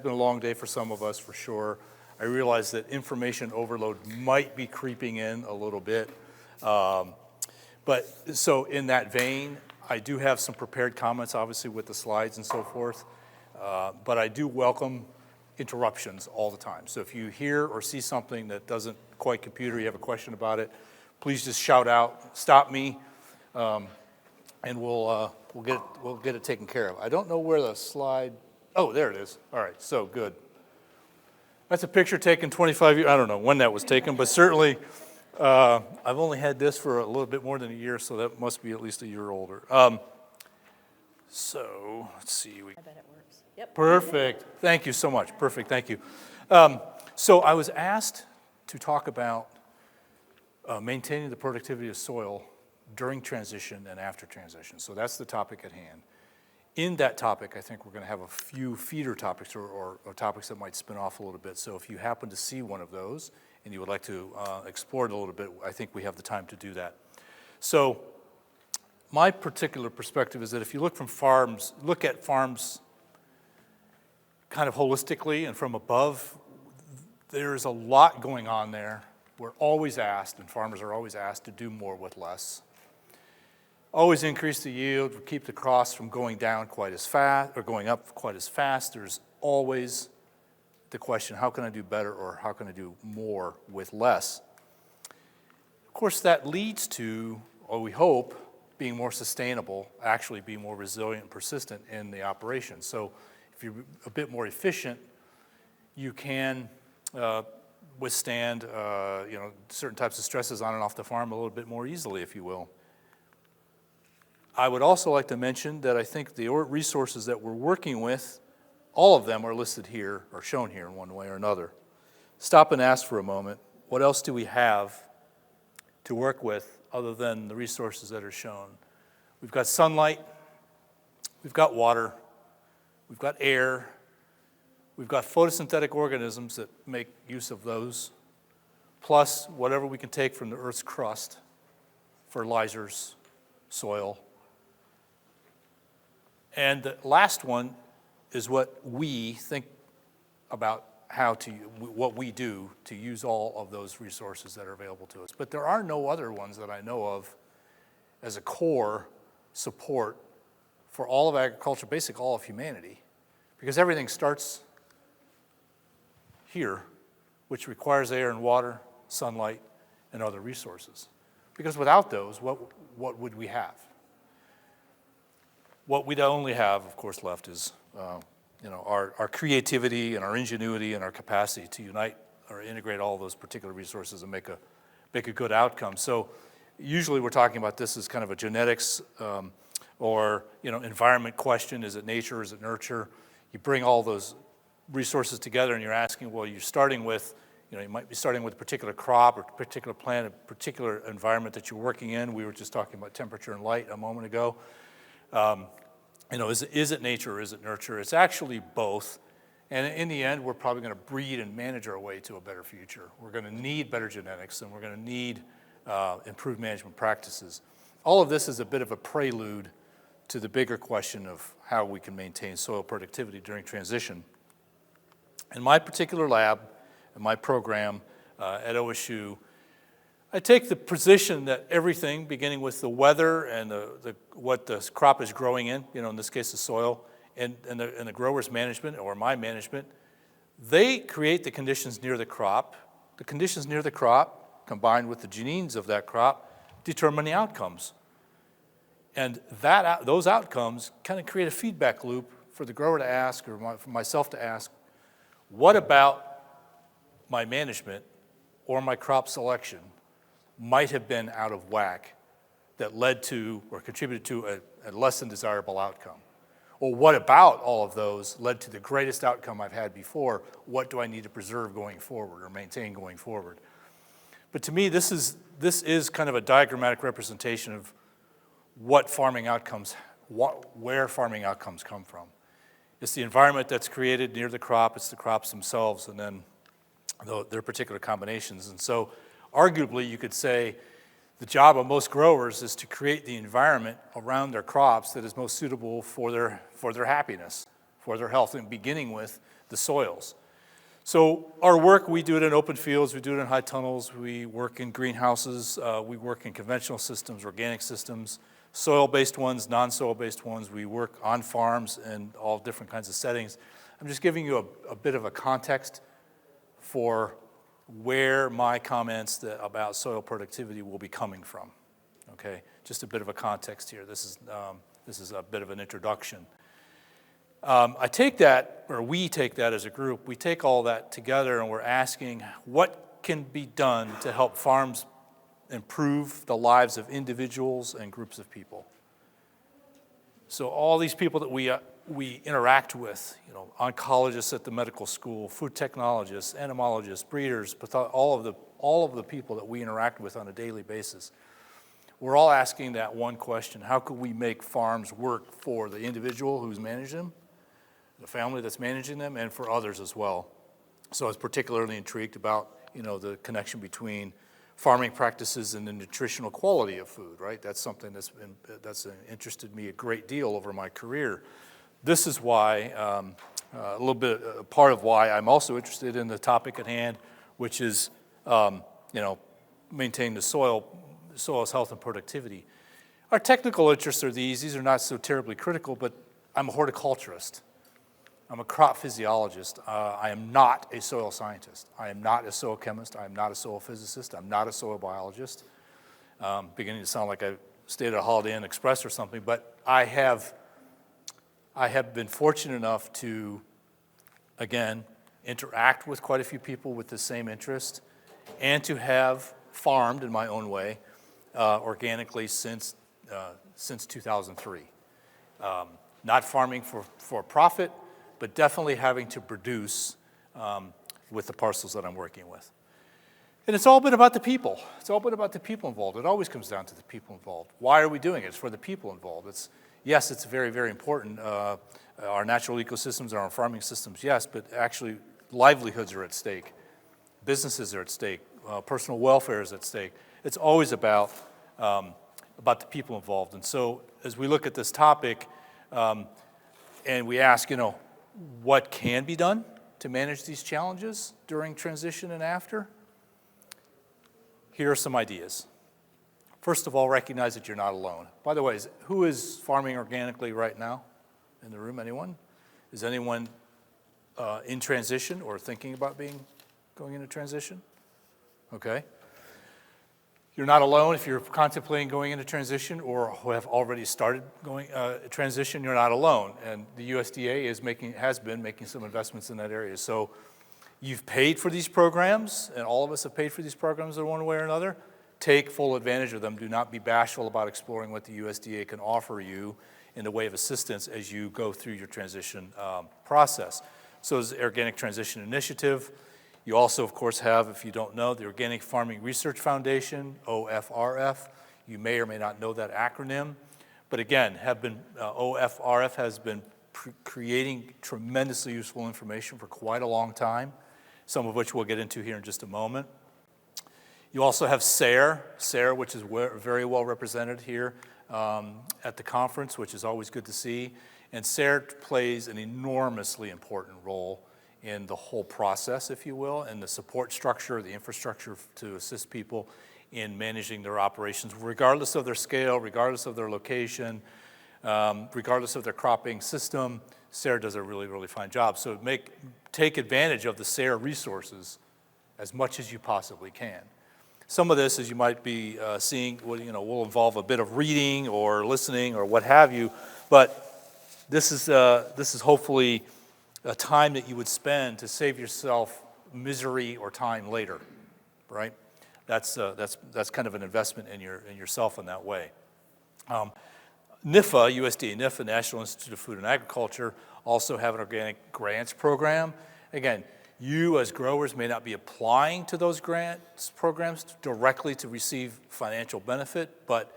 been a long day for some of us, for sure. I realize that information overload might be creeping in a little bit. But so in that vein, I do have some prepared comments, obviously, with the slides and so forth. But I do welcome interruptions all the time. So if you hear or see something that doesn't quite compute or you have a question about it, please just shout out, stop me, and we'll get it taken care of. I don't know where the slide, oh, there it is. All right, so good. That's a picture taken 25 years, I don't know when that was taken, but certainly I've only had this for a little bit more than a year, so that must be at least a year older. So let's see. I bet it works. Yep. Perfect. Thank you so much. Perfect. Thank you. So I was asked to talk about maintaining the productivity of soil during transition and after transition. So that's the topic at hand. In that topic, I think we're going to have a few feeder topics or topics that might spin off a little bit. So if you happen to see one of those and you would like to explore it a little bit, I think we have the time to do that. So my particular perspective is that if you look at farms kind of holistically and from above, there's a lot going on there. We're always asked, and farmers are always asked, to do more with less. Always increase the yield, keep the costs from going down quite as fast, or going up quite as fast. There's always the question, how can I do better, or how can I do more with less? Of course, that leads to, or we hope, being more sustainable, actually be more resilient and persistent in the operation. So if you're a bit more efficient, you can withstand certain types of stresses on and off the farm a little bit more easily, if you will. I would also like to mention that I think the resources that we're working with, all of them are listed here, or shown here in one way or another. Stop and ask for a moment, what else do we have to work with other than the resources that are shown? We've got sunlight, we've got water, we've got air, we've got photosynthetic organisms that make use of those, plus whatever we can take from the Earth's crust, fertilizers, soil. And the last one is what we think about what we do to use all of those resources that are available to us. But there are no other ones that I know of as a core support for all of agriculture, basically all of humanity, because everything starts here, which requires air and water, sunlight, and other resources. Because without those, what would we have? What we'd only have, of course, left is our creativity and our ingenuity and our capacity to unite or integrate all those particular resources and make a good outcome. So usually we're talking about this as kind of a genetics or environment question. Is it nature? Is it nurture? You bring all those resources together and you're asking, well, you're starting with, you might be starting with a particular crop or a particular plant, a particular environment that you're working in. We were just talking about temperature and light a moment ago. Is it nature or is it nurture? It's actually both. And in the end, we're probably going to breed and manage our way to a better future. We're going to need better genetics, and we're going to need improved management practices. All of this is a bit of a prelude to the bigger question of how we can maintain soil productivity during transition. In my particular lab, in my program at OSU, I take the position that everything, beginning with the weather and what the crop is growing in this case the soil, and the grower's management or my management, they create the conditions near the crop. The conditions near the crop, combined with the genes of that crop, determine the outcomes. And those outcomes kind of create a feedback loop for the grower to ask, or for myself to ask, what about my management or my crop selection might have been out of whack that led to or contributed to a less than desirable outcome? Or what about all of those led to the greatest outcome I've had before? What do I need to preserve going forward or maintain going forward? But to me, this is kind of a diagrammatic representation of what farming outcomes, where farming outcomes come from. It's the environment that's created near the crop, it's the crops themselves, and then their particular combinations. And so arguably, you could say the job of most growers is to create the environment around their crops that is most suitable for their happiness, for their health, and beginning with the soils. So our work, we do it in open fields, we do it in high tunnels, we work in greenhouses, we work in conventional systems, organic systems, soil-based ones, non-soil-based ones. We work on farms in all different kinds of settings. I'm just giving you a bit of a context for where my comments about soil productivity will be coming from, okay? Just a bit of a context here. This is a bit of an introduction. I take that, or we take that as a group, we take all that together and we're asking what can be done to help farms improve the lives of individuals and groups of people. So all these people that we interact with, you know, oncologists at the medical school, food technologists, entomologists, breeders, all of the people that we interact with on a daily basis, we're all asking that one question: how could we make farms work for the individual who's managing them, the family that's managing them, and for others as well? So I was particularly intrigued about, you know, the connection between farming practices and the nutritional quality of food, right? That's something that's interested me a great deal over my career. This is why, part of why I'm also interested in the topic at hand, which is, you know, maintaining the soil's health and productivity. Our technical interests are these are not so terribly critical, but I'm a horticulturist. I'm a crop physiologist. I am not a soil scientist. I am not a soil chemist. I am not a soil physicist. I'm not a soil biologist. Beginning to sound like I stayed at a Holiday Inn Express or something, but I have been fortunate enough to, again, interact with quite a few people with the same interest, and to have farmed in my own way organically since 2003. Not farming for profit, but definitely having to produce with the parcels that I'm working with. And it's all been about the people. It's all been about the people involved. It always comes down to the people involved. Why are we doing it? It's for the people involved. Yes, it's very, very important. Our natural ecosystems, our farming systems, yes, but actually livelihoods are at stake. Businesses are at stake. Personal welfare is at stake. It's always about the people involved. And so as we look at this topic and we ask, you know, what can be done to manage these challenges during transition and after? Here are some ideas. First of all, recognize that you're not alone. By the way, who is farming organically right now in the room? Anyone? Is anyone in transition or thinking about going into transition? Okay. You're not alone if you're contemplating going into transition or who have already started going transition. You're not alone, and the USDA has been making some investments in that area. So you've paid for these programs, and all of us have paid for these programs in one way or another. Take full advantage of them. Do not be bashful about exploring what the USDA can offer you in the way of assistance as you go through your transition process. So there's the Organic Transition Initiative. You also, of course, have, if you don't know, the Organic Farming Research Foundation, OFRF. You may or may not know that acronym. But again, OFRF has been creating tremendously useful information for quite a long time, some of which we'll get into here in just a moment. You also have SARE, which is very well represented here at the conference, which is always good to see. And SARE plays an enormously important role in the whole process, if you will, and the support structure, the infrastructure to assist people in managing their operations, regardless of their scale, regardless of their location, regardless of their cropping system. SARE does a really, really fine job. So take advantage of the SARE resources as much as you possibly can. Some of this, as you might be seeing, will involve a bit of reading or listening or what have you, but this is hopefully a time that you would spend to save yourself misery or time later, right? That's kind of an investment in yourself in that way. NIFA, USDA NIFA, National Institute of Food and Agriculture, also have an organic grants program. Again, you as growers may not be applying to those grants programs directly to receive financial benefit, but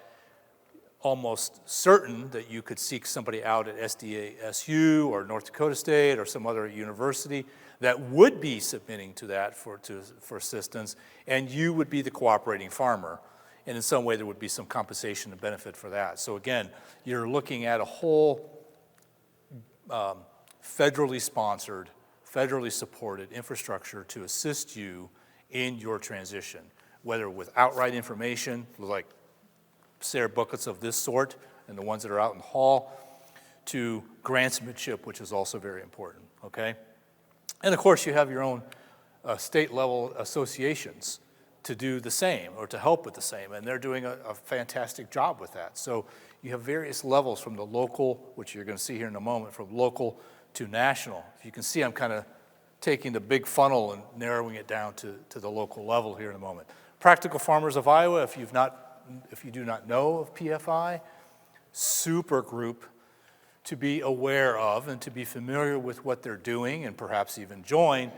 almost certain that you could seek somebody out at SDSU or North Dakota State or some other university that would be submitting to that for assistance, and you would be the cooperating farmer. And in some way, there would be some compensation and benefit for that. So again, you're looking at a whole federally sponsored federally supported infrastructure to assist you in your transition, whether with outright information, like SARE booklets of this sort and the ones that are out in the hall, to grantsmanship, which is also very important, okay? And of course, you have your own state-level associations to do the same or to help with the same, and they're doing a fantastic job with that. So you have various levels from the local, which you're going to see here in a moment, from local to national. If you can see, I'm kind of taking the big funnel and narrowing it down to the local level here in a moment. Practical Farmers of Iowa, if you do not know of PFI, super group to be aware of and to be familiar with what they're doing and perhaps even join.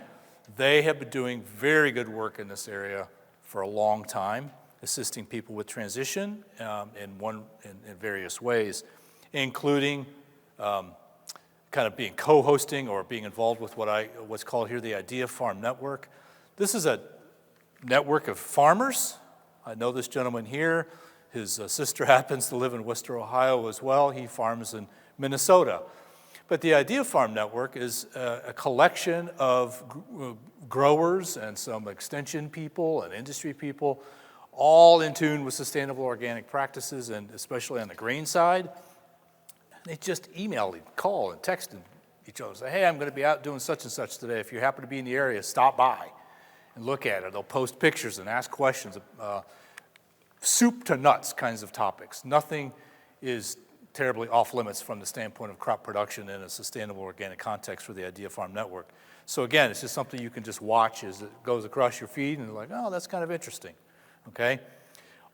They have been doing very good work in this area for a long time, assisting people with transition in various ways, including kind of being co-hosting or being involved with what's called here the Idea Farm Network. This is a network of farmers. I know this gentleman here. His sister happens to live in Worcester, Ohio as well. He farms in Minnesota. But the Idea Farm Network is a collection of growers and some extension people and industry people, all in tune with sustainable organic practices, and especially on the grain side. They just email and call and text each other, say, hey, I'm going to be out doing such and such today. If you happen to be in the area, stop by and look at it. They'll post pictures and ask questions, soup to nuts kinds of topics. Nothing is terribly off limits from the standpoint of crop production in a sustainable organic context for the Idea Farm Network. So again, it's just something you can just watch as it goes across your feed and you're like, oh, that's kind of interesting, okay?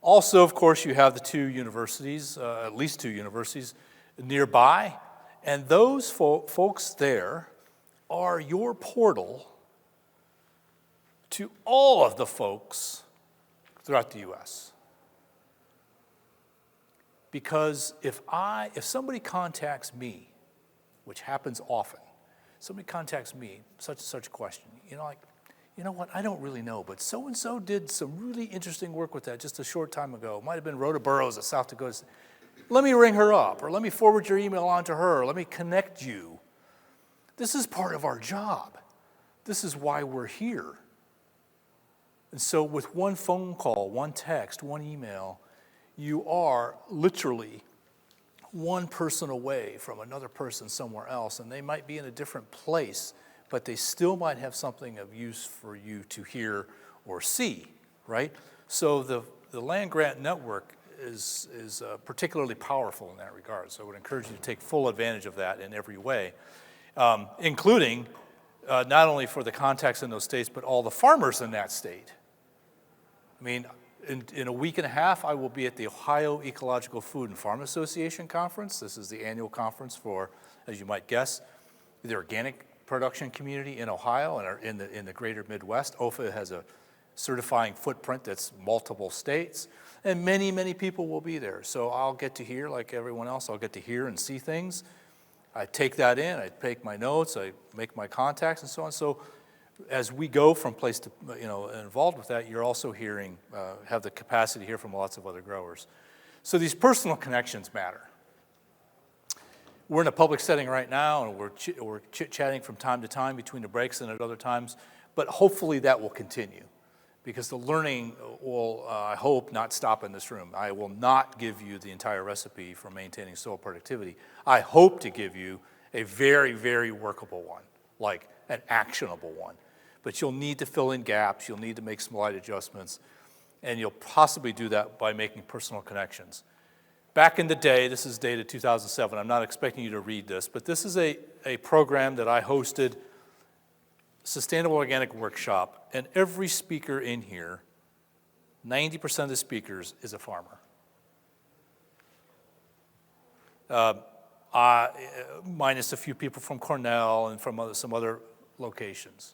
Also, of course, you have the two universities, at least two universities nearby, and those folks there are your portal to all of the folks throughout the U.S. Because if somebody contacts me, which happens often, somebody contacts me, such and such a question, you know what, I don't really know, but so-and-so did some really interesting work with that just a short time ago. It might have been Rhoda Burrows of South Dakota. Let me ring her up, or let me forward your email on to her, or let me connect you. This is part of our job. This is why we're here. And so with one phone call, one text, one email, you are literally one person away from another person somewhere else, and they might be in a different place, but they still might have something of use for you to hear or see, right? So the land grant network is particularly powerful in that regard. So I would encourage you to take full advantage of that in every way, including not only for the contacts in those states, but all the farmers in that state. I mean, in a week and a half, I will be at the Ohio Ecological Food and Farm Association Conference. This is the annual conference for, as you might guess, the organic production community in Ohio and in the greater Midwest. OFA has a certifying footprint that's multiple states, and many, many people will be there. So I'll get to hear, like everyone else, I'll get to hear and see things. I take that in, I take my notes, I make my contacts and so on. So as we go from place to, involved with that, you're also hearing, have the capacity to hear from lots of other growers. So these personal connections matter. We're in a public setting right now, and we're chit-chatting from time to time between the breaks and at other times, but hopefully that will continue, because the learning will, I hope, not stop in this room. I will not give you the entire recipe for maintaining soil productivity. I hope to give you a very, very workable one, like an actionable one. But you'll need to fill in gaps, you'll need to make slight adjustments, and you'll possibly do that by making personal connections. Back in the day, this is dated 2007, I'm not expecting you to read this, but this is a program that I hosted, Sustainable Organic Workshop, and every speaker in here, 90% of the speakers is a farmer. Minus a few people from Cornell and from some other locations.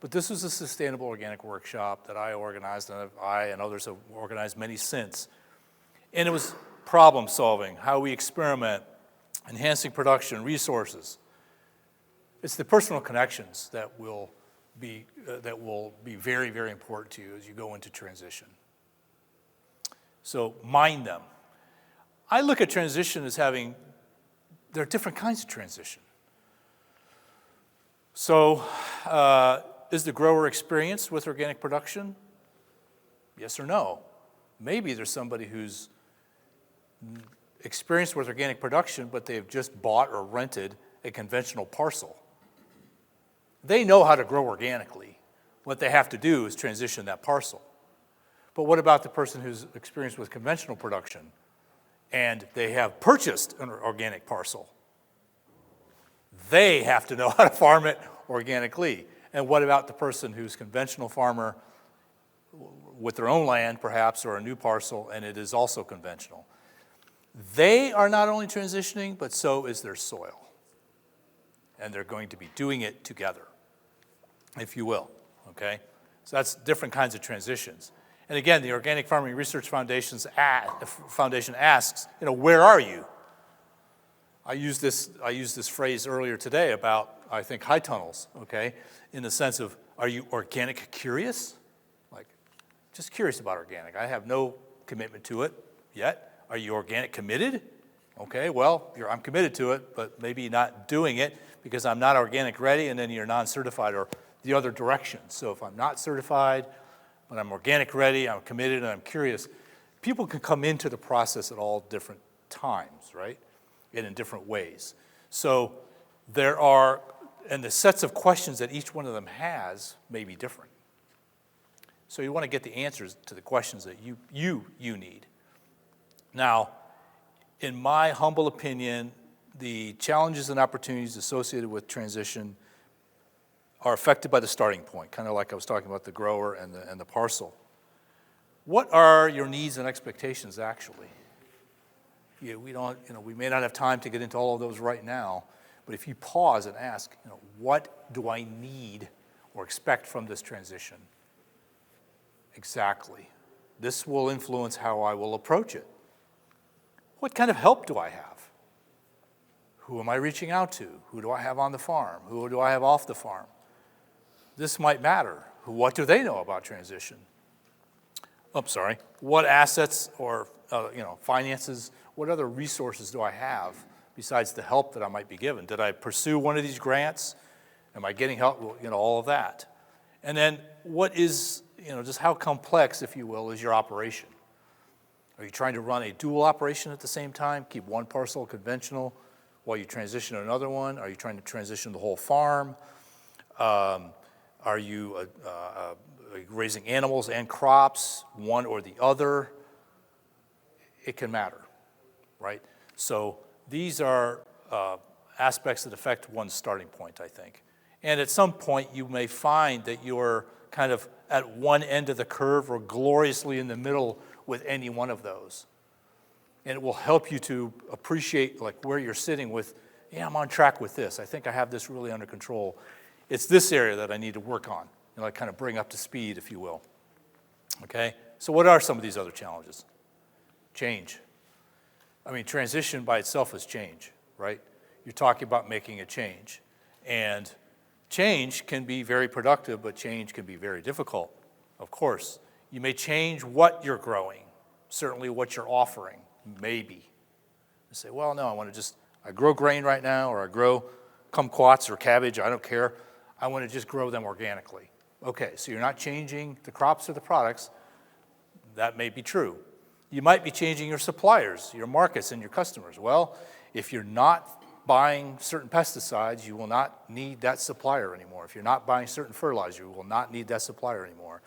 But this was a Sustainable Organic Workshop that I organized, and I and others have organized many since. And it was problem solving, how we experiment, enhancing production, resources. It's the personal connections that will be very, very important to you as you go into transition. So mind them. I look at transition as there are different kinds of transition. So is the grower experienced with organic production? Yes or no? Maybe there's somebody who's experienced with organic production, but they've just bought or rented a conventional parcel. They know how to grow organically. What they have to do is transition that parcel. But what about the person who's experienced with conventional production and they have purchased an organic parcel? They have to know how to farm it organically. And what about the person who's conventional farmer with their own land perhaps, or a new parcel, and it is also conventional? They are not only transitioning, but so is their soil. And they're going to be doing it together, if you will, okay? So that's different kinds of transitions. And again, the Organic Farming Research Foundation asks, where are you? I used this phrase earlier today about, I think, high tunnels, okay? In the sense of, are you organic curious? Like, just curious about organic. I have no commitment to it yet. Are you organic committed? Okay, well, I'm committed to it, but maybe not doing it because I'm not organic ready, and then you're non-certified, or the other direction. So if I'm not certified, but I'm organic ready, I'm committed, and I'm curious, people can come into the process at all different times, right? And in different ways. So there are, and the sets of questions that each one of them has may be different. So you want to get the answers to the questions that you need. Now, in my humble opinion, the challenges and opportunities associated with transition are affected by the starting point, kind of like I was talking about the grower and the parcel. What are your needs and expectations actually? We may not have time to get into all of those right now, but if you pause and ask, what do I need or expect from this transition? Exactly. This will influence how I will approach it. What kind of help do I have? Who am I reaching out to? Who do I have on the farm? Who do I have off the farm? This might matter. What do they know about transition? What assets or finances, what other resources do I have besides the help that I might be given? Did I pursue one of these grants? Am I getting help? All of that. And then what is, just how complex, if you will, is your operation? Are you trying to run a dual operation at the same time? Keep one parcel conventional while you transition to another one? Are you trying to transition the whole farm? Are you raising animals and crops, one or the other? It can matter, right? So these are aspects that affect one's starting point, I think. And at some point, you may find that you're kind of at one end of the curve or gloriously in the middle with any one of those. And it will help you to appreciate where you're sitting with, I'm on track with this. I think I have this really under control. It's this area that I need to work on, kind of bring up to speed, if you will. Okay? So what are some of these other challenges? Change. Transition by itself is change, right? You're talking about making a change. And change can be very productive, but change can be very difficult, of course. You may change what you're growing, certainly what you're offering, maybe. You say, well, no, I grow grain right now, or I grow kumquats or cabbage, I don't care. I want to just grow them organically. Okay, so you're not changing the crops or the products. That may be true. You might be changing your suppliers, your markets, and your customers. Well, if you're not buying certain pesticides, you will not need that supplier anymore. If you're not buying certain fertilizer, you will not need that supplier anymore.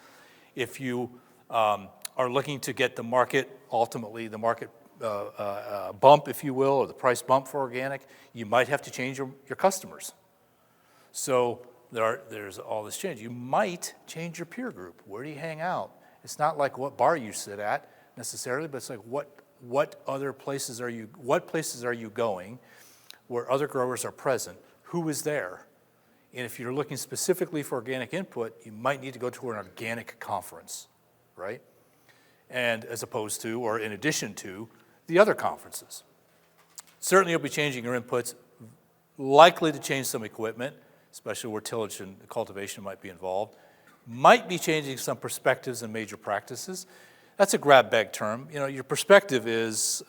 If you are looking to get the market, ultimately the market bump, if you will, or the price bump for organic, you might have to change your customers. So there's all this change. You might change your peer group. Where do you hang out? It's not like what bar you sit at necessarily, but it's like what places are you going where other growers are present? Who is there? And if you're looking specifically for organic input, you might need to go to an organic conference, right? And as opposed to, or in addition to, the other conferences. Certainly you'll be changing your inputs, likely to change some equipment, especially where tillage and cultivation might be involved. Might be changing some perspectives and major practices. That's a grab-bag term. Your perspective is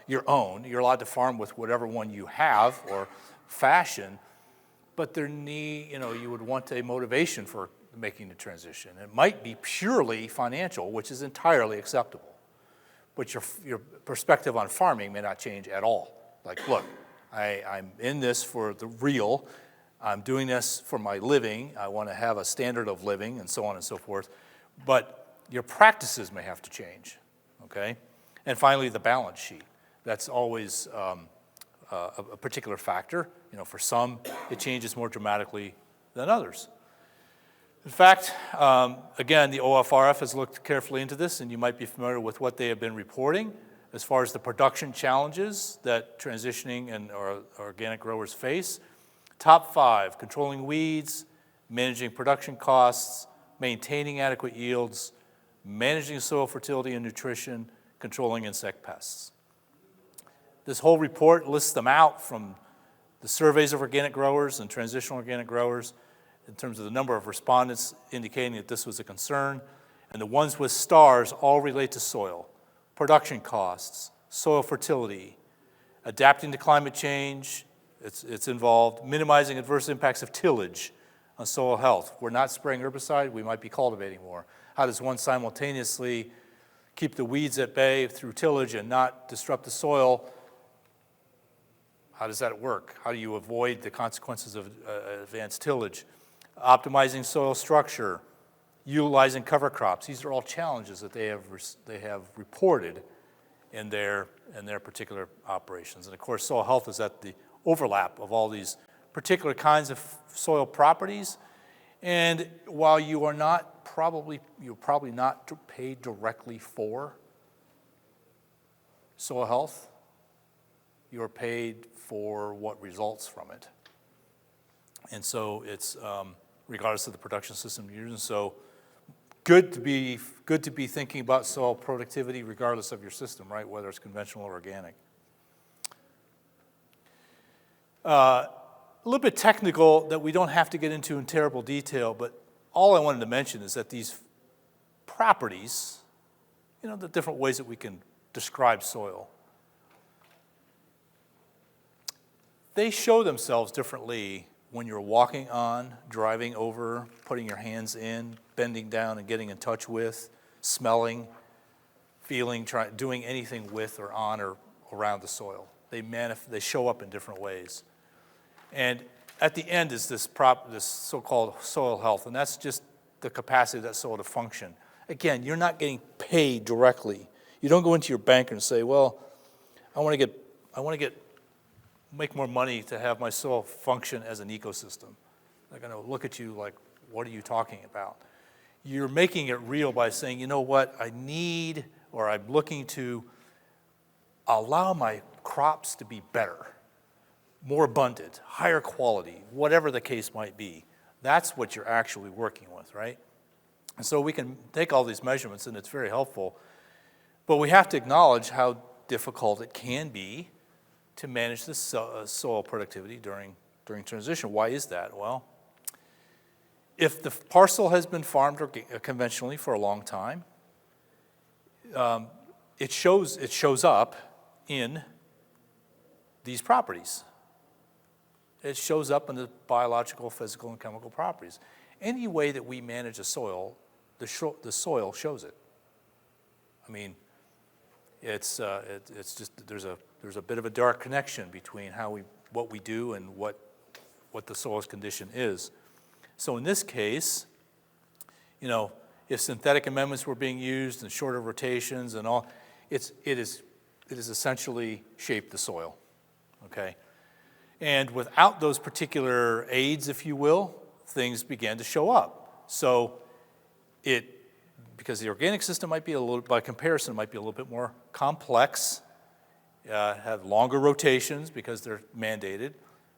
your own. You're allowed to farm with whatever one you have or fashion. but you would want a motivation for making the transition. It might be purely financial, which is entirely acceptable. But your perspective on farming may not change at all. Like, look, I'm in this for the real. I'm doing this for my living. I want to have a standard of living and so on and so forth. But your practices may have to change, okay? And finally, the balance sheet. That's always a particular factor. For some, it changes more dramatically than others. In fact, again, the OFRF has looked carefully into this, and you might be familiar with what they have been reporting as far as the production challenges that transitioning and organic growers face. Top 5, controlling weeds, managing production costs, maintaining adequate yields, managing soil fertility and nutrition, controlling insect pests. This whole report lists them out from the surveys of organic growers and transitional organic growers in terms of the number of respondents indicating that this was a concern. And the ones with stars all relate to soil, production costs, soil fertility, adapting to climate change, it's involved, minimizing adverse impacts of tillage on soil health. We're not spraying herbicide, we might be cultivating more. How does one simultaneously keep the weeds at bay through tillage and not disrupt the soil? How does that work? How do you avoid the consequences of advanced tillage? Optimizing soil structure, utilizing cover crops. These are all challenges that they have reported in their particular operations. And of course, soil health is at the overlap of all these particular kinds of soil properties. And while you're probably not paid directly for soil health, you're paid for what results from it. And so it's regardless of the production system you're using. So good to be thinking about soil productivity regardless of your system, right? Whether it's conventional or organic. A little bit technical that we don't have to get into in terrible detail, but all I wanted to mention is that these properties, the different ways that we can describe soil, they show themselves differently when you're walking on, driving over, putting your hands in, bending down and getting in touch with, smelling, feeling, doing anything with or on or around the soil. They show up in different ways. And at the end is this so-called soil health, and that's just the capacity of that soil to function. Again, you're not getting paid directly. You don't go into your banker and say, well, I want to make more money to have my soil function as an ecosystem. They're going to look at you like, what are you talking about? You're making it real by saying, you know what, I need, or I'm looking to allow my crops to be better, more abundant, higher quality, whatever the case might be. That's what you're actually working with, right? And so we can take all these measurements, and it's very helpful, but we have to acknowledge how difficult it can be to manage the soil productivity during transition. Why is that? Well, if the parcel has been farmed conventionally for a long time, it shows up in these properties. It shows up in the biological, physical, and chemical properties. Any way that we manage a soil, the soil shows it. I mean, it's just there's a bit of a dark connection between what we do and what the soil's condition is. So in this case, if synthetic amendments were being used and shorter rotations and all, it is essentially shaped the soil, okay? And without those particular aids, if you will, things began to show up. So because the organic system might be by comparison, might be a little bit more complex, have longer rotations because they're mandated,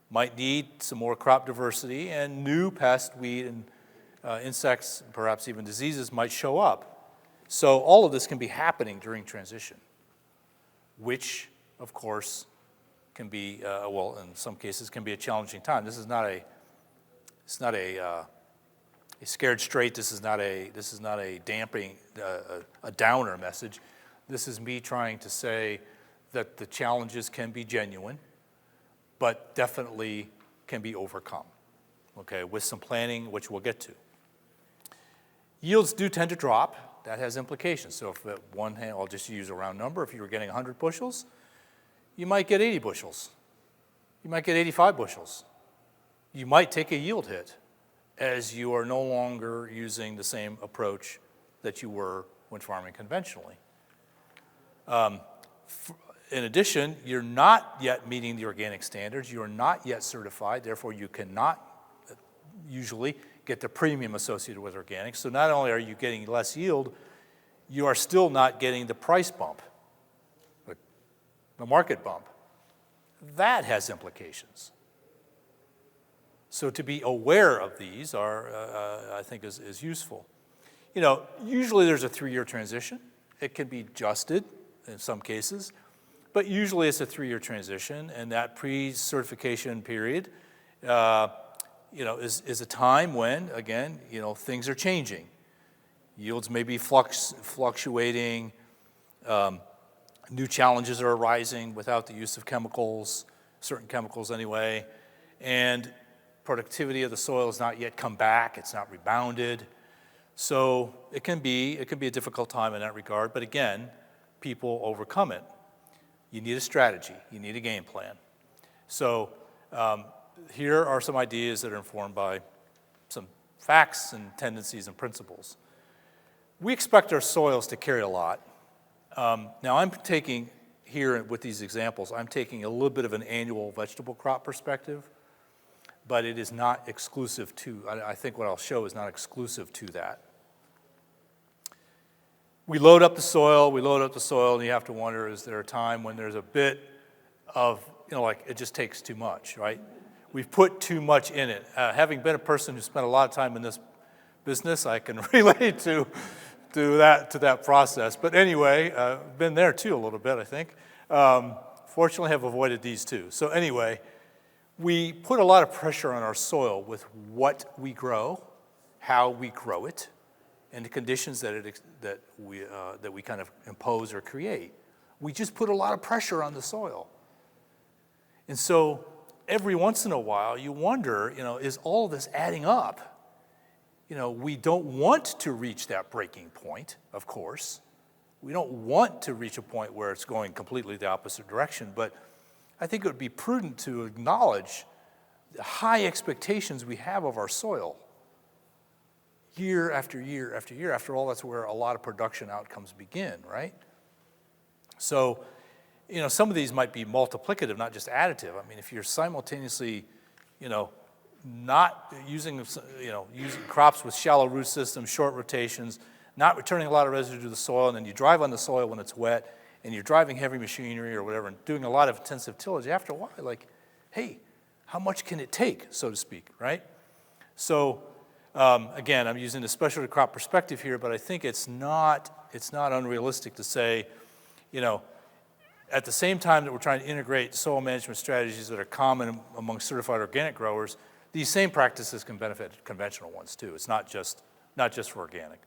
might need some more crop diversity, and new pest, weed, and insects, perhaps even diseases might show up. So all of this can be happening during transition, which, of course, can be, in some cases, can be a challenging time. This is not a scared straight. This is not a damping, a downer message. This is me trying to say that the challenges can be genuine, but definitely can be overcome. okay, with some planning, which we'll get to. Yields do tend to drop. That has implications. So if at one hand, I'll just use a round number, if you were getting 100 bushels, you might get 80 bushels. You might get 85 bushels. You might take a yield hit as you are no longer using the same approach that you were when farming conventionally. In addition, you're not yet meeting the organic standards. You are not yet certified. Therefore, you cannot usually get the premium associated with organic. So not only are you getting less yield, you are still not getting the price bump, the market bump. That has implications. So to be aware of these I think is useful. You know, usually there's a 3-year transition. It can be adjusted in some cases, but usually it's a 3-year transition, and that pre-certification period, you know, is a time when, again, you know, things are changing. Yields may be fluctuating. New challenges are arising without the use of chemicals, certain chemicals anyway, and productivity of the soil has not yet come back. It's not rebounded. So it can be a difficult time in that regard, but again, people overcome it. You need a strategy. You need a game plan. So here are some ideas that are informed by some facts and tendencies and principles. We expect our soils to carry a lot. Now I'm taking here with these examples, I'm taking a little bit of an annual vegetable crop perspective, but it is not exclusive to, I think what I'll show is not exclusive to that. We load up the soil, and you have to wonder, is there a time when there's a bit of, you know, like it just takes too much, right? We've put too much in it. Having been a person who spent a lot of time in this business, I can relate to that process. But anyway, been there too a little bit, I think. Fortunately, have avoided these two. So anyway, we put a lot of pressure on our soil with what we grow, how we grow it, and the conditions that we kind of impose or create. We just put a lot of pressure on the soil. And so every once in a while, you wonder, you know, is all of this adding up? You know, we don't want to reach that breaking point, of course. We don't want to reach a point where it's going completely the opposite direction, but I think it would be prudent to acknowledge the high expectations we have of our soil. Year after year after year. After all, that's where a lot of production outcomes begin, right? So, you know, some of these might be multiplicative, not just additive. I mean, if you're simultaneously, you know, not using crops with shallow root systems, short rotations, not returning a lot of residue to the soil, and then you drive on the soil when it's wet, and you're driving heavy machinery or whatever, and doing a lot of intensive tillage, after a while, like, hey, how much can it take, so to speak, right? So, again, I'm using the specialty crop perspective here, but I think it's not unrealistic to say, you know, at the same time that we're trying to integrate soil management strategies that are common among certified organic growers, these same practices can benefit conventional ones too. It's not just for organic.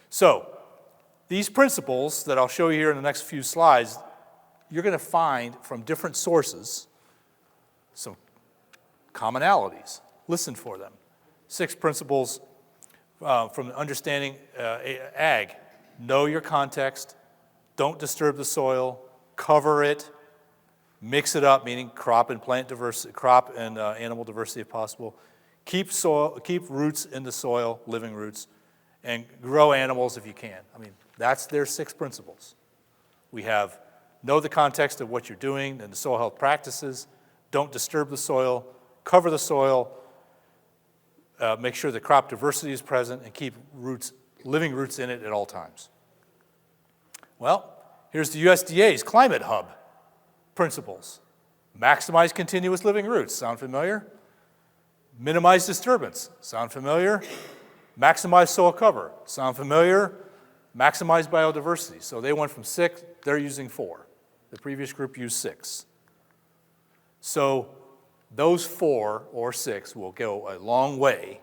So these principles that I'll show you here in the next few slides, you're going to find from different sources some commonalities. Listen for them. 6 principles from understanding ag. Know your context. Don't disturb the soil. Cover it. Mix it up, meaning crop and plant diversity, crop and animal diversity if possible. Keep roots in the soil, living roots, and grow animals if you can. I mean, that's their 6 principles. We have know the context of what you're doing and the soil health practices. Don't disturb the soil. Cover the soil. Make sure the crop diversity is present and keep living roots in it at all times. Well, here's the USDA's Climate Hub principles. Maximize continuous living roots. Sound familiar? Minimize disturbance. Sound familiar? Maximize soil cover. Sound familiar? Maximize biodiversity. So they went from 6, they're using 4. The previous group used 6. So those 4 or 6 will go a long way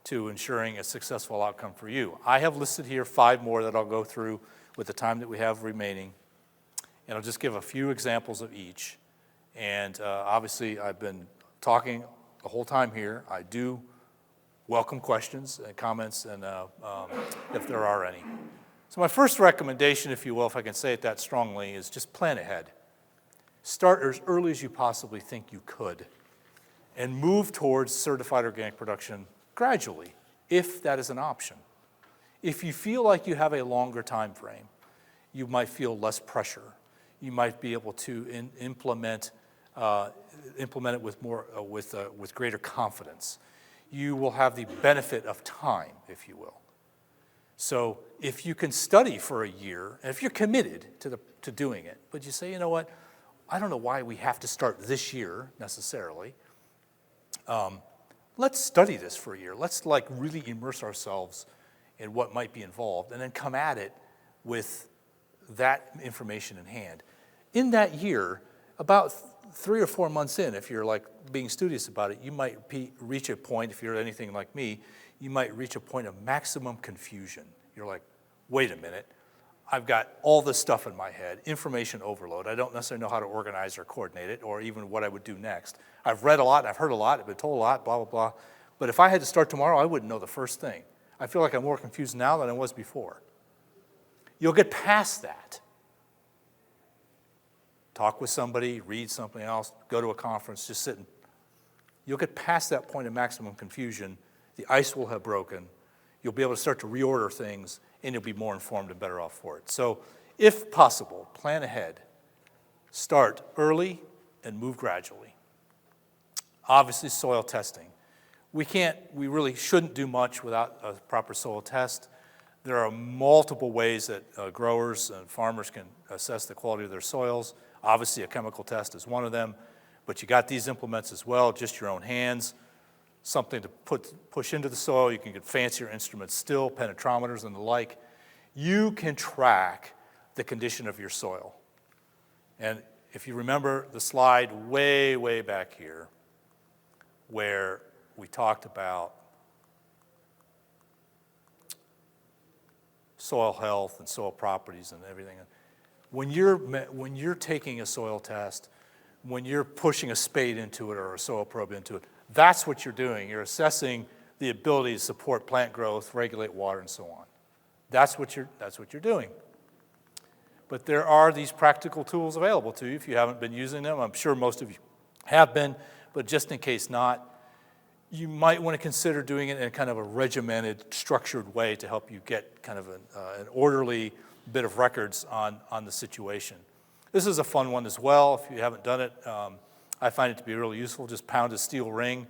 to ensuring a successful outcome for you. I have listed here 5 more that I'll go through with the time that we have remaining, and I'll just give a few examples of each. And obviously, I've been talking the whole time here. I do welcome questions and comments, and if there are any. So my first recommendation, if you will, if I can say it that strongly, is just plan ahead. Start as early as you possibly think you could, and move towards certified organic production gradually, if that is an option. If you feel like you have a longer time frame, you might feel less pressure. You might be able to implement it with more with greater confidence. You will have the benefit of time, if you will. So if you can study for a year, and if you're committed to doing it, but you say, you know what, I don't know why we have to start this year necessarily. Let's study this for a year. Let's like really immerse ourselves in what might be involved, and then come at it with that information in hand. In that year, about 3 or 4 months in, if you're like being studious about it, you might reach a point, if you're anything like me, you might reach a point of maximum confusion. You're like, wait a minute, I've got all this stuff in my head, information overload. I don't necessarily know how to organize or coordinate it, or even what I would do next. I've read a lot, I've heard a lot, I've been told a lot, blah, blah, blah. But if I had to start tomorrow, I wouldn't know the first thing. I feel like I'm more confused now than I was before. You'll get past that. Talk with somebody, read something else, go to a conference, just sit and you'll get past that point of maximum confusion. The ice will have broken. You'll be able to start to reorder things, and you'll be more informed and better off for it. So if possible, plan ahead. Start early and move gradually. Obviously, soil testing. We really shouldn't do much without a proper soil test. There are multiple ways that growers and farmers can assess the quality of their soils. Obviously, a chemical test is one of them, but you got these implements as well, just your own hands, something to push into the soil. You can get fancier instruments still, penetrometers and the like. You can track the condition of your soil. And if you remember the slide way, way back here, where we talked about soil health and soil properties and everything. When you're taking a soil test, when you're pushing a spade into it or a soil probe into it, that's what you're doing. You're assessing the ability to support plant growth, regulate water, and so on. That's what you're doing. But there are these practical tools available to you if you haven't been using them. I'm sure most of you have been, but just in case not, you might want to consider doing it in kind of a regimented, structured way to help you get kind of an orderly bit of records on the situation. This is a fun one as well. If you haven't done it, I find it to be really useful. Just pound a steel ring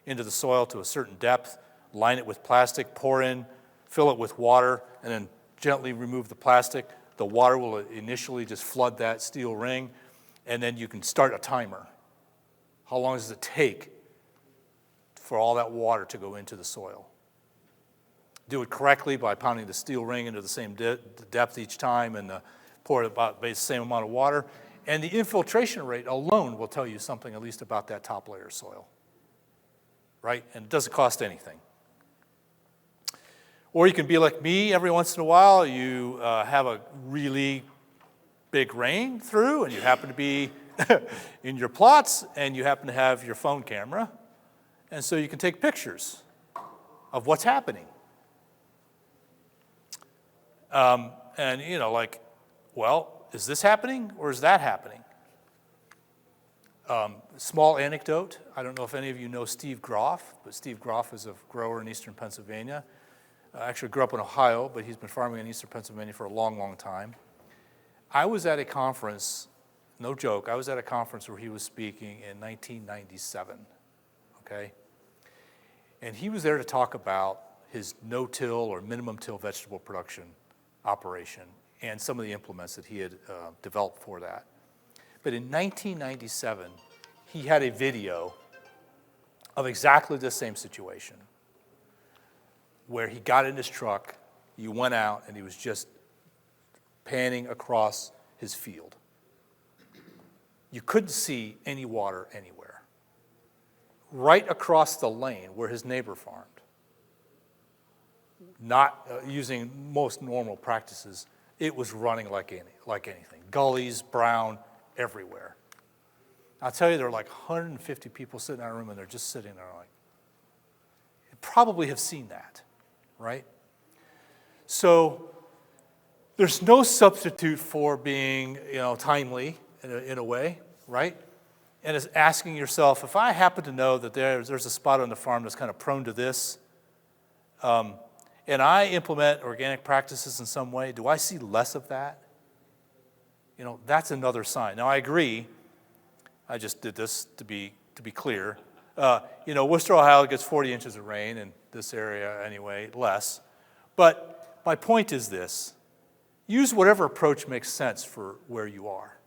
into the soil to a certain depth, line it with plastic, pour in, fill it with water, and then gently remove the plastic. The water will initially just flood that steel ring, and then you can start a timer. How long does it take for all that water to go into the soil? Do it correctly by pounding the steel ring into the same depth each time, and pour it about the same amount of water. And the infiltration rate alone will tell you something at least about that top layer of soil, right? And it doesn't cost anything. Or you can be like me every once in a while. You have a really big rain through, and you happen to be in your plots, and you happen to have your phone camera. And so you can take pictures of what's happening. And, you know, like, well, is this happening or is that happening? Small anecdote. I don't know if any of you know Steve Groff, but Steve Groff is a grower in eastern Pennsylvania. Actually grew up in Ohio, but he's been farming in eastern Pennsylvania for a long, long time. I was at a conference, no joke, I was at a conference where he was speaking in 1997, okay? And he was there to talk about his no-till or minimum-till vegetable production operation and some of the implements that he had developed for that. But in 1997, he had a video of exactly the same situation where he got in his truck, he went out, and he was just panning across his field. You couldn't see any water anywhere. Right across the lane where his neighbor farmed, not using most normal practices, it was running like anything. Gullies, brown, everywhere. I'll tell you, there are like 150 people sitting in that room, and they're just sitting there like, you probably have seen that, right? So there's no substitute for being, timely in a way, right? And it's asking yourself, if I happen to know that there's a spot on the farm that's kind of prone to this, and I implement organic practices in some way, do I see less of that? That's another sign. Now, I agree. I just did this to be clear. Worcester, Ohio gets 40 inches of rain, in this area anyway, less. But my point is this. Use whatever approach makes sense for where you are.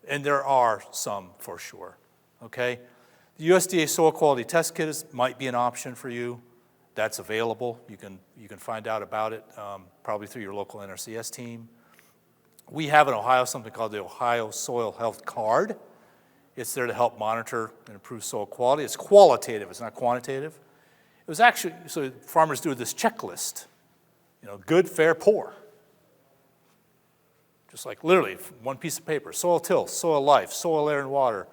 And there are some for sure, okay? The USDA Soil Quality Test Kit might be an option for you. That's available. You can find out about it probably through your local NRCS team. We have in Ohio something called the Ohio Soil Health Card. It's there to help monitor and improve soil quality. It's qualitative, it's not quantitative. It was actually, so farmers do this checklist, good, fair, poor. Just like literally one piece of paper, soil tilth, soil life, soil, air, and water,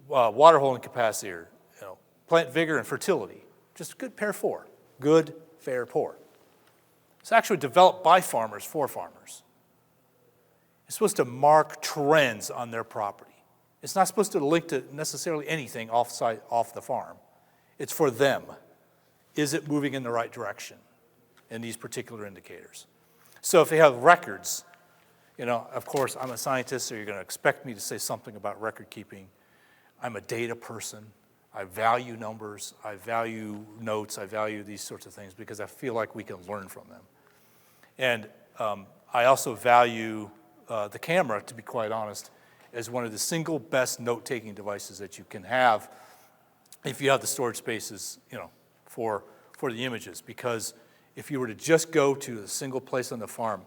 water holding capacity, or plant vigor and fertility. Just good, fair, poor. Good, fair, poor. It's actually developed by farmers for farmers. It's supposed to mark trends on their property. It's not supposed to link to necessarily anything off the farm. It's for them. Is it moving in the right direction in these particular indicators? So if they have records, of course, I'm a scientist, so you're going to expect me to say something about record keeping. I'm a data person. I value numbers. I value notes. I value these sorts of things because I feel like we can learn from them. And I also value the camera, to be quite honest, as one of the single best note-taking devices that you can have if you have the storage spaces, for the images. Because if you were to just go to a single place on the farm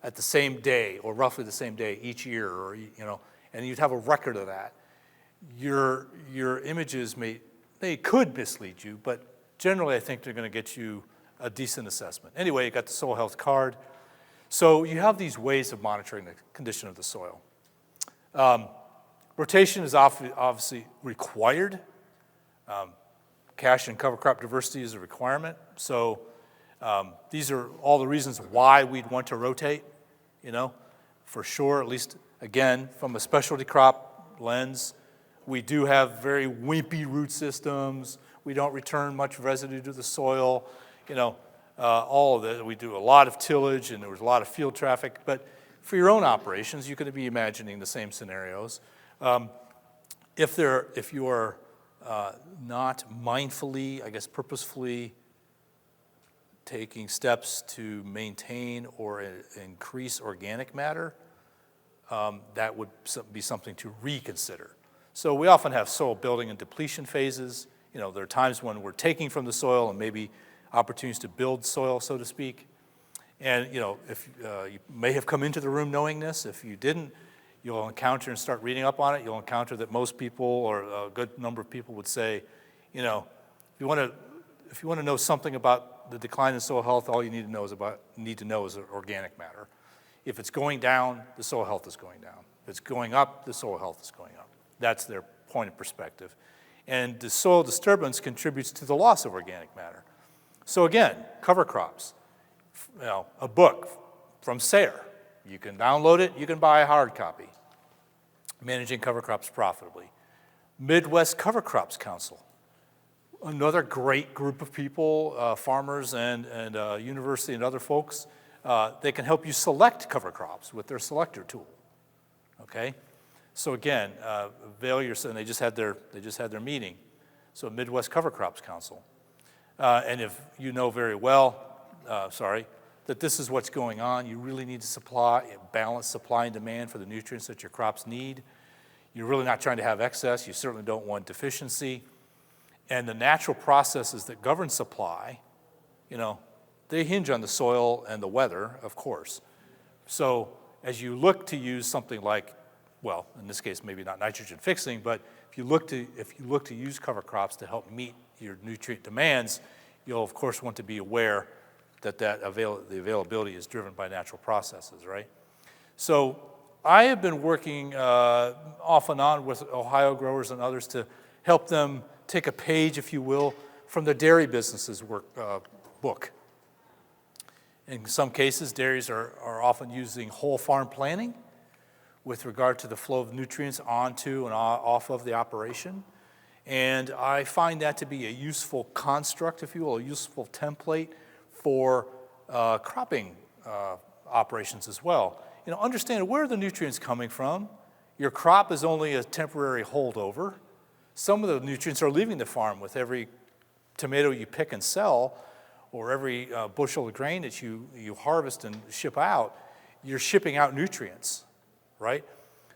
at the same day, or roughly the same day each year, or and you'd have a record of that, your images they could mislead you, but generally I think they're going to get you a decent assessment. Anyway, you got the soil health card. So you have these ways of monitoring the condition of the soil. Rotation is obviously required. Cash and cover crop diversity is a requirement. So these are all the reasons why we'd want to rotate, for sure, at least, again, from a specialty crop lens. We do have very wimpy root systems. We don't return much residue to the soil, all of that. We do a lot of tillage and there was a lot of field traffic, but for your own operations, you could be imagining the same scenarios. If you are not mindfully, purposefully taking steps to maintain or increase organic matter, that would be something to reconsider. So we often have soil building and depletion phases. There are times when we're taking from the soil and maybe opportunities to build soil, so to speak. And if you may have come into the room knowing this, if you didn't, you'll encounter and start reading up on it. You'll encounter that most people, or a good number of people, would say, if you want to know something about the decline in soil health, all you need to know is organic matter. If it's going down, the soil health is going down. If it's going up, the soil health is going up. That's their point of perspective. And the soil disturbance contributes to the loss of organic matter. So again, cover crops, a book from Sayre. You can download it, you can buy a hard copy. Managing Cover Crops Profitably. Midwest Cover Crops Council, another great group of people, farmers and university and other folks. They can help you select cover crops with their selector tool, okay? So again, avail yourself, and they just had their meeting. So Midwest Cover Crops Council. And if you know very well, that this is what's going on, you really need to balance supply and demand for the nutrients that your crops need. You're really not trying to have excess. You certainly don't want deficiency. And the natural processes that govern supply, they hinge on the soil and the weather, of course. So as you look to use something like, well, in this case, maybe not nitrogen fixing, but if you look to use cover crops to help meet your nutrient demands, you'll of course want to be aware that the availability is driven by natural processes, right? So I have been working off and on with Ohio growers and others to help them take a page, if you will, from the dairy business's book. In some cases, dairies are often using whole farm planning with regard to the flow of nutrients onto and off of the operation. And I find that to be a useful construct, if you will, a useful template for cropping operations as well. You know, understand where are the nutrients coming from. Your crop is only a temporary holdover. Some of the nutrients are leaving the farm with every tomato you pick and sell, or every bushel of grain that you harvest and ship out. You're shipping out nutrients, right?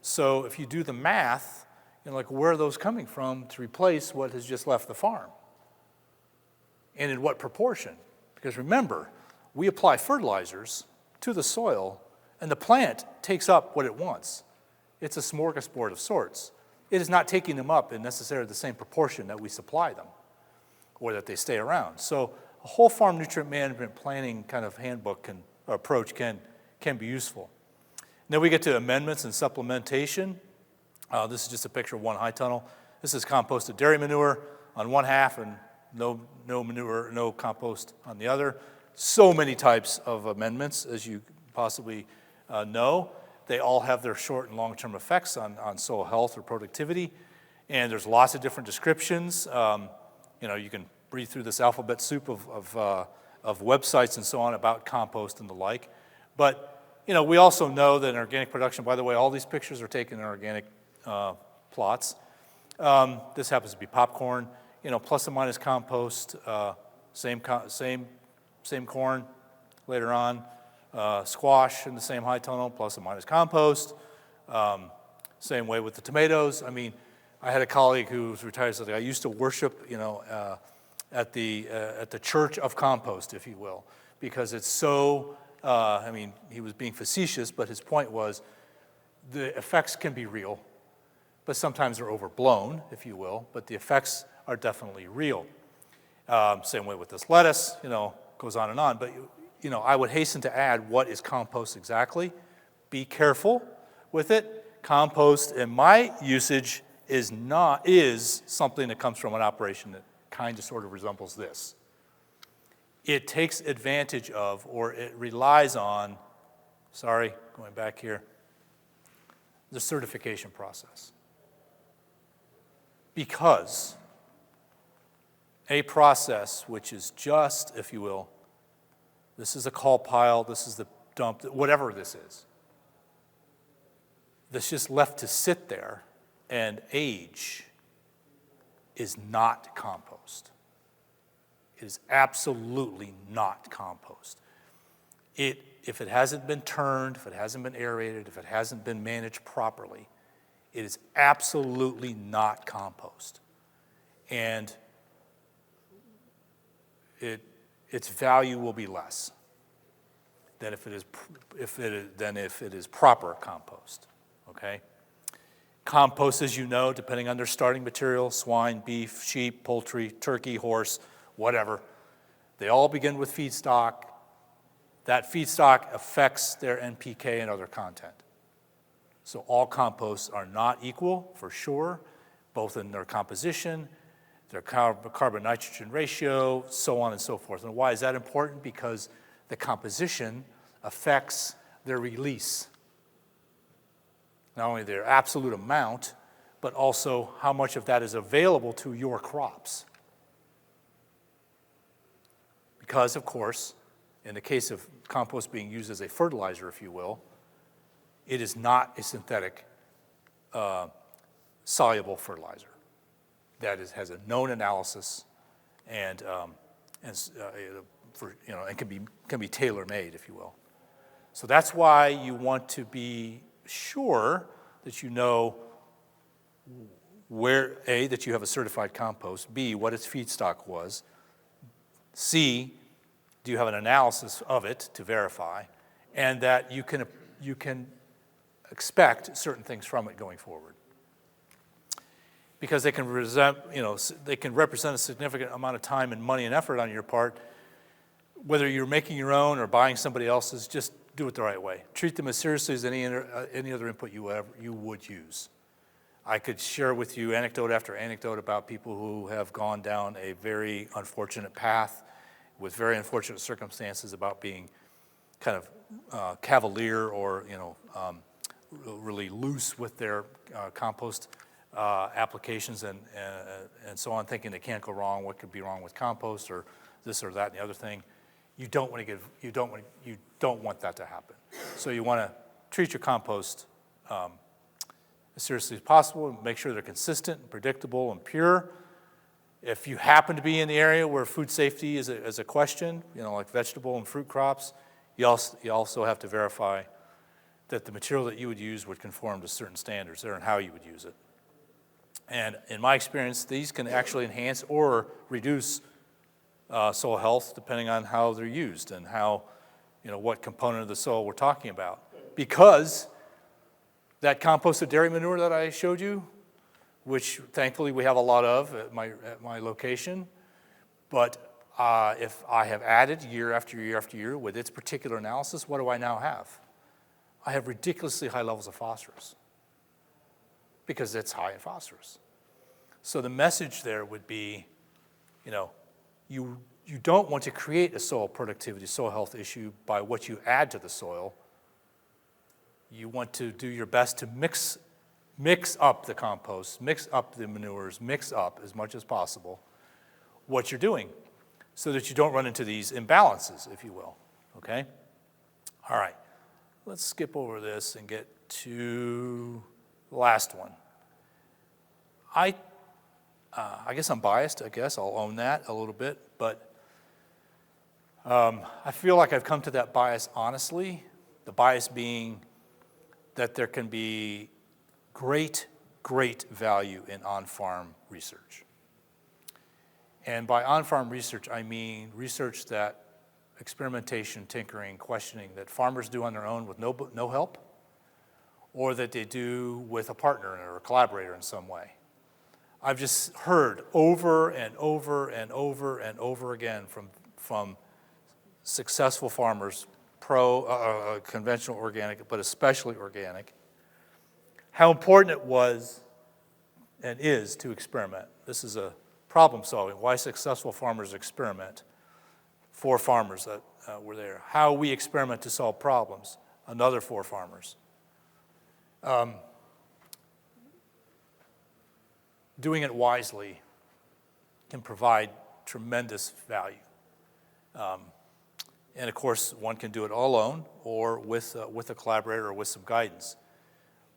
So if you do the math, you know, like where are those coming from to replace what has just left the farm? And in what proportion? Because remember, we apply fertilizers to the soil, and the plant takes up what it wants. It's a smorgasbord of sorts. It is not taking them up in necessarily the same proportion that we supply them, or that they stay around. So a whole farm nutrient management planning kind of handbook approach can be useful. Then we get to amendments and supplementation. This is just a picture of one high tunnel. This is composted dairy manure on one half and no manure, no compost on the other. So many types of amendments, as you possibly know. They all have their short and long-term effects on soil health or productivity. And there's lots of different descriptions. You know, you can read through this alphabet soup of websites and so on about compost and the like. But you know, we also know that in organic production, by the way, all these pictures are taken in organic plots. This happens to be popcorn, you know, plus or minus compost, same corn later on, squash in the same high tunnel, plus or minus compost. Same way with the tomatoes. I mean, I had a colleague who was retired, said, I used to worship, you know, at the church of compost, if you will, because it's so, I mean, he was being facetious, but his point was the effects can be real, but sometimes they're overblown, if you will, but the effects are definitely real. Same way with this lettuce, you know, goes on and on. But, you know, I would hasten to add, what is compost exactly? Be careful with it. Compost, in my usage, is something that comes from an operation that kind of sort of resembles this. It takes advantage of, or it relies on, going back here, the certification process. Because a process which is just, if you will, this is a call pile, this is the dump, whatever this is, that's just left to sit there and age is not compost. It is absolutely not compost. If it hasn't been turned, if it hasn't been aerated, if it hasn't been managed properly, it is absolutely not compost. And its value will be less than if it is proper compost, okay? Compost, as you know, depending on their starting material, swine, beef, sheep, poultry, turkey, horse, whatever, they all begin with feedstock. That feedstock affects their NPK and other content. So all composts are not equal, for sure, both in their composition, their carbon-nitrogen ratio, so on and so forth. And why is that important? Because the composition affects their release. Not only their absolute amount, but also how much of that is available to your crops. Because, of course, in the case of compost being used as a fertilizer, if you will, it is not a synthetic soluble fertilizer. That has a known analysis and can be tailor-made, if you will. So that's why you want to be sure that you know where, A, that you have a certified compost, B, what its feedstock was, C, do you have an analysis of it to verify, and that you can expect certain things from it going forward. Because they can represent a significant amount of time and money and effort on your part, whether you're making your own or buying somebody else's. Just do it the right way. Treat them as seriously as any other input you would use. I could share with you anecdote after anecdote about people who have gone down a very unfortunate path with very unfortunate circumstances about being kind of cavalier or really loose with their compost applications and so on, thinking it can't go wrong. What could be wrong with compost or this or that and the other thing? You don't want that to happen. So you want to treat your compost as seriously as possible and make sure they're consistent, and predictable, and pure. If you happen to be in the area where food safety is a question, like vegetable and fruit crops, you also have to verify that the material that you would use would conform to certain standards there and how you would use it. And in my experience, these can actually enhance or reduce soil health depending on how they're used and how, what component of the soil we're talking about. Because that composted dairy manure that I showed you, which thankfully we have a lot of at my location, but if I have added year after year after year with its particular analysis, what do I now have? I have ridiculously high levels of phosphorus because it's high in phosphorus. So the message there would be, you don't want to create a soil productivity, soil health issue by what you add to the soil. You want to do your best to mix up the compost, mix up the manures, mix up as much as possible what you're doing so that you don't run into these imbalances, if you will, okay? All right, let's skip over this and get to the last one. I guess I'm biased, I'll own that a little bit, but I feel like I've come to that bias honestly, the bias being that there can be great value in on-farm research. And by on-farm research, I mean research that experimentation, tinkering, questioning that farmers do on their own with no help, or that they do with a partner or a collaborator in some way. I've just heard over and over and over and over again from successful farmers, conventional organic, but especially organic, how important it was and is to experiment. This is a problem solving, why successful farmers experiment for farmers that were there. How we experiment to solve problems, another for farmers. Doing it wisely can provide tremendous value. And of course, one can do it all alone or with a collaborator or with some guidance.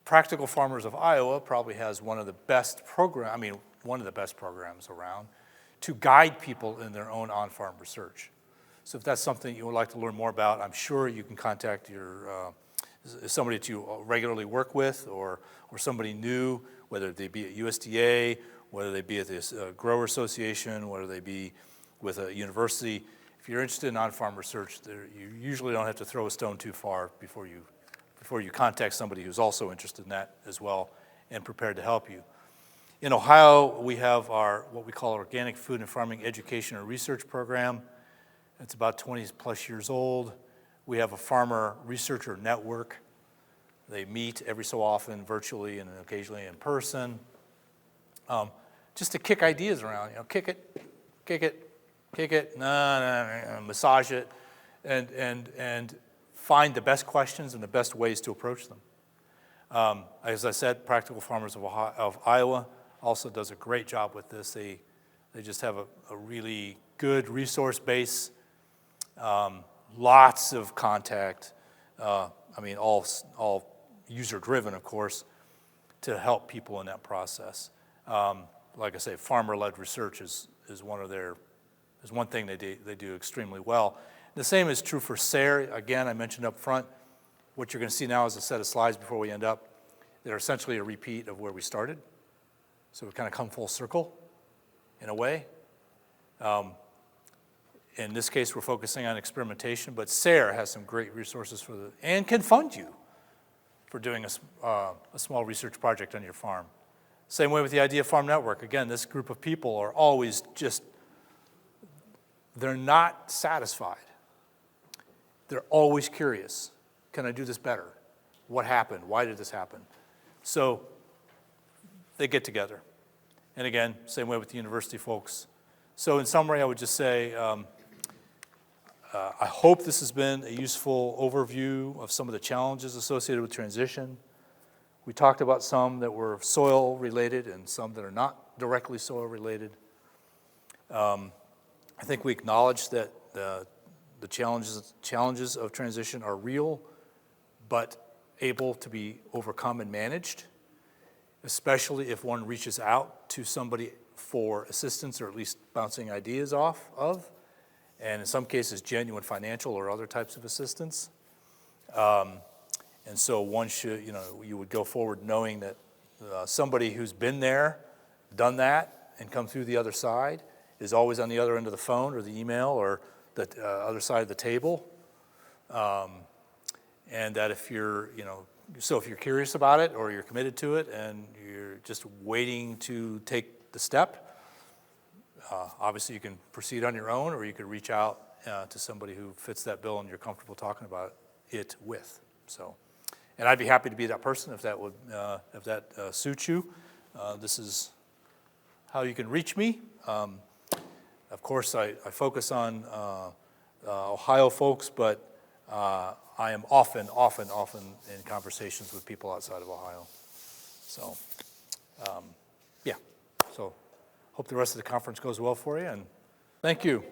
Practical Farmers of Iowa probably has one of the best programs around to guide people in their own on-farm research. So if that's something you would like to learn more about, I'm sure you can contact somebody that you regularly work with or somebody new, whether they be at USDA, whether they be at this grower association, whether they be with a university. If you're interested in on-farm research, you usually don't have to throw a stone too far before you contact somebody who's also interested in that as well and prepared to help you. In Ohio, we have what we call Organic Food and Farming Education and Research Program. It's about 20 plus years old. We have a farmer researcher network. They meet every so often virtually and occasionally in person, just to kick ideas around, kick it, massage it, and find the best questions and the best ways to approach them. As I said, Practical Farmers of Iowa also does a great job with this. They just have a really good resource base, lots of contact, all user-driven, of course, to help people in that process. Like I say, farmer-led research is one thing they do extremely well. The same is true for SARE. Again, I mentioned up front, what you're going to see now is a set of slides before we end up that are essentially a repeat of where we started. So we kind of come full circle in a way. In this case, we're focusing on experimentation, but SARE has some great resources and can fund you for doing a small research project on your farm. Same way with the Idea Farm Network. Again, this group of people are always they're not satisfied. They're always curious. can I do this better? What happened? Why did this happen? So they get together. And again, same way with the university folks. So in summary, I would just say, I hope this has been a useful overview of some of the challenges associated with transition. We talked about some that were soil related and some that are not directly soil related. I think we acknowledge that the challenges of transition are real, but able to be overcome and managed, especially if one reaches out to somebody for assistance or at least bouncing ideas off of, and in some cases genuine financial or other types of assistance. And so one should, you would go forward knowing that somebody who's been there, done that, and come through the other side is always on the other end of the phone or the email or the other side of the table. And that if you're, so if you're curious about it or you're committed to it and you're just waiting to take the step, obviously you can proceed on your own or you could reach out to somebody who fits that bill and you're comfortable talking about it with. So, and I'd be happy to be that person if that would, suits you. This is how you can reach me. Of course, I focus on Ohio folks, but I am often in conversations with people outside of Ohio. So, yeah. So, hope the rest of the conference goes well for you, and thank you.